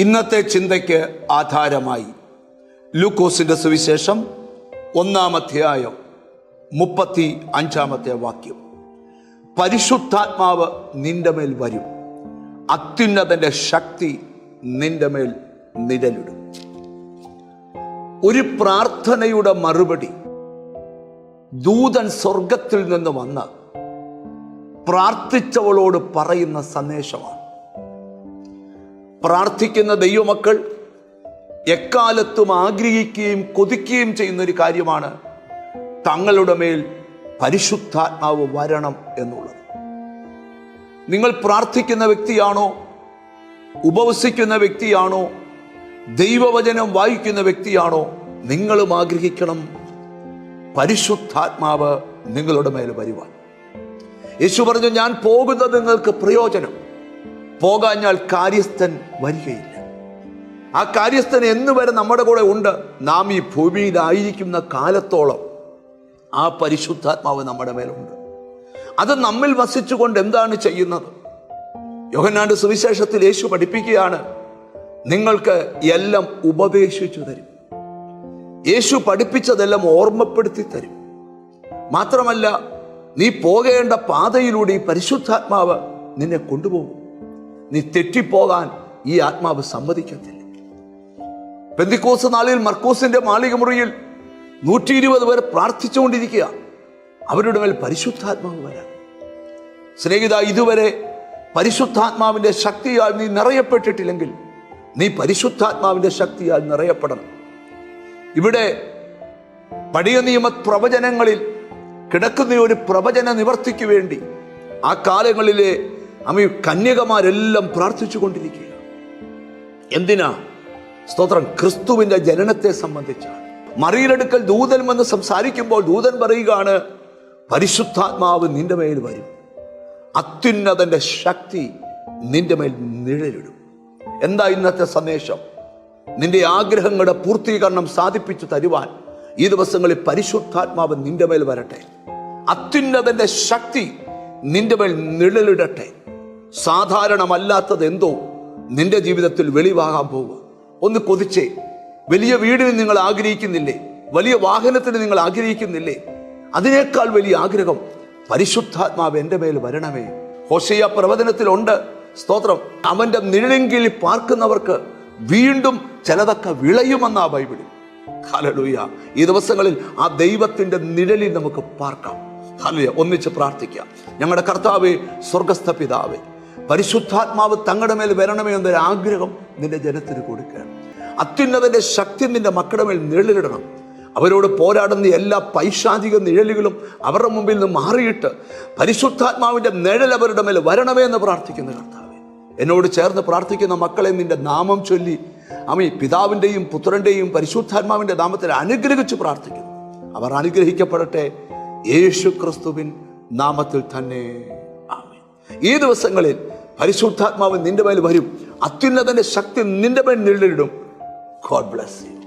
ഇന്നത്തെ ചിന്തയ്ക്ക് ആധാരമായി ലൂക്കോസിന്റെ സുവിശേഷം 1-ാം അധ്യായം 35-ാമത്തെ വാക്യം. പരിശുദ്ധാത്മാവ് നിന്റെ മേൽ വരും, അത്യുന്നതന്റെ ശക്തി നിന്റെ മേൽ നിഴലിടും. ഒരു പ്രാർത്ഥനയുടെ മറുപടി ദൂതൻ സ്വർഗത്തിൽ നിന്ന് വന്ന് പ്രാർത്ഥിച്ചവളോട് പറയുന്ന സന്ദേശമാണ്. പ്രാർത്ഥിക്കുന്ന ദൈവമക്കൾ എക്കാലത്തും ആഗ്രഹിക്കുകയും കൊതിക്കുകയും ചെയ്യുന്ന ഒരു കാര്യമാണ് തങ്ങളുടെ മേൽ പരിശുദ്ധാത്മാവ് വരണം എന്നുള്ളത്. നിങ്ങൾ പ്രാർത്ഥിക്കുന്ന വ്യക്തിയാണോ, ഉപവസിക്കുന്ന വ്യക്തിയാണോ, ദൈവവചനം വായിക്കുന്ന വ്യക്തിയാണോ, നിങ്ങളും ആഗ്രഹിക്കണം പരിശുദ്ധാത്മാവ് നിങ്ങളുടെ മേൽ വരുവാൻ. യേശു പറഞ്ഞു, ഞാൻ പോകുന്നത് നിങ്ങൾക്ക് പ്രയോജനം, പോകാഞ്ഞാൽ കാര്യസ്ഥൻ വരികയില്ല. ആ കാര്യസ്ഥൻ എന്നുവരെ നമ്മുടെ കൂടെ ഉണ്ട്. നാം ഈ ഭൂമിയിലായിരിക്കുന്ന കാലത്തോളം ആ പരിശുദ്ധാത്മാവ് നമ്മുടെ മേലുണ്ട്. അത് നമ്മിൽ വസിച്ചുകൊണ്ട് എന്താണ് ചെയ്യുന്നത്? യോഹന്നാന്റെ സുവിശേഷത്തിൽ യേശു പഠിപ്പിക്കുകയാണ്, നിങ്ങൾക്ക് എല്ലാം ഉപദേശിച്ചു തരും. യേശു പഠിപ്പിച്ചതെല്ലാം ഓർമ്മപ്പെടുത്തി തരും. മാത്രമല്ല, നീ പോകേണ്ട പാതയിലൂടെ ഈ പരിശുദ്ധാത്മാവ് നിന്നെ കൊണ്ടുപോകും. നീ തെറ്റിപ്പോകാൻ ഈ ആത്മാവ് സമ്മതിക്കത്തില്ല. പെന്തിക്കോസ് നാളിൽ മർക്കോസിന്റെ മാളിക മുറിയിൽ 120 പേർ പ്രാർത്ഥിച്ചുകൊണ്ടിരിക്കുക. അവരുടെ മേൽ പരിശുദ്ധാത്മാവ് വരാം. സ്നേഹിത, ഇതുവരെ പരിശുദ്ധാത്മാവിന്റെ ശക്തിയാൽ നീ നിറയപ്പെട്ടിട്ടില്ലെങ്കിൽ നീ പരിശുദ്ധാത്മാവിന്റെ ശക്തിയാൽ നിറയപ്പെടണം. ഇവിടെ പഴയ നിയമ പ്രവചനങ്ങളിൽ കിടക്കുന്ന ഒരു പ്രവചന നിവർത്തിക്ക് വേണ്ടി ആ കാലങ്ങളിലെ കന്യകമാരെല്ലാം പ്രാർത്ഥിച്ചു കൊണ്ടിരിക്കുക. എന്തിനാ? സ്തോത്രം, ക്രിസ്തുവിന്റെ ജനനത്തെ സംബന്ധിച്ചാണ്. മറിയലടുക്കൽ ദൂതൻ വന്ന് സംസാരിക്കുമ്പോൾ ദൂതൻ പറയുകയാണ്, പരിശുദ്ധാത്മാവ് നിന്റെ മേൽ വരും, അത്യുന്നതന്റെ ശക്തി നിന്റെ മേൽ നിഴലിടും. എന്താ ഇന്നത്തെ സന്ദേശം? നിന്റെ ആഗ്രഹങ്ങളുടെ പൂർത്തീകരണം സാധിപ്പിച്ചു തരുവാൻ ഈ ദിവസങ്ങളിൽ പരിശുദ്ധാത്മാവ് നിന്റെ മേൽ വരട്ടെ. അത്യുന്നതന്റെ ശക്തി നിന്റെ മേൽ നിഴലിടട്ടെ. സാധാരണമല്ലാത്തത് എന്തോ നിന്റെ ജീവിതത്തിൽ വെളിവാകാൻ പോവുക. ഒന്ന് കൊതിച്ചേ. വലിയ വീടിന് നിങ്ങൾ ആഗ്രഹിക്കുന്നില്ലേ? വലിയ വാഹനത്തിന് നിങ്ങൾ ആഗ്രഹിക്കുന്നില്ലേ? അതിനേക്കാൾ വലിയ ആഗ്രഹം പരിശുദ്ധാത്മാവ് എൻ്റെ മേൽ വരണമേ. ഹോശയ്യ പ്രവചനത്തിലുണ്ട്, സ്തോത്രം, അവന്റെ നിഴലിൽ പാർക്കുന്നവർക്ക് വീണ്ടും ചിലതൊക്കെ വിളയുമെന്നാ ബൈബിളിൽ. ഹല്ലേലൂയ. ഈ ദിവസങ്ങളിൽ ആ ദൈവത്തിന്റെ നിഴലിൽ നമുക്ക് പാർക്കാം. ഹല്ലേലൂയ. ഒന്നിച്ച് പ്രാർത്ഥിക്കാം. ഞങ്ങളുടെ കർത്താവേ, സ്വർഗസ്ഥ പിതാവേ, പരിശുദ്ധാത്മാവ് തങ്ങളുടെ മേൽ വരണമേ എന്നൊരു ആഗ്രഹം നിന്റെ ജനത്തിന് കൊടുക്കുകയാണ്. അത്യുന്നതന്റെ ശക്തി നിന്റെ മക്കളുടെ മേൽ നിഴലിടണം. അവരോട് പോരാടുന്ന എല്ലാ പൈശാചിക നിഴലുകളും അവരുടെ മുമ്പിൽ നിന്ന് മാറിയിട്ട് പരിശുദ്ധാത്മാവിന്റെ നിഴൽ അവരുടെ മേൽ വരണമേ എന്ന് പ്രാർത്ഥിക്കുന്ന കർത്താവേ, എന്നോട് ചേർന്ന് പ്രാർത്ഥിക്കുന്ന മക്കളെ നിന്റെ നാമം ചൊല്ലി പിതാവിൻ്റെയും പുത്രന്റെയും പരിശുദ്ധാത്മാവിന്റെ നാമത്തിൽ അനുഗ്രഹിച്ച് പ്രാർത്ഥിക്കുന്നു. അവർ അനുഗ്രഹിക്കപ്പെടട്ടെ യേശു ക്രിസ്തുവിൻ നാമത്തിൽ തന്നെ. ആമേൻ. ഈ ദിവസങ്ങളിൽ പരിശുദ്ധാത്മാവ് നിന്റെ മേൽ വരും, അത്യുന്നതന്റെ ശക്തി നിന്റെ മേൽ നിഴലിടും. God bless you.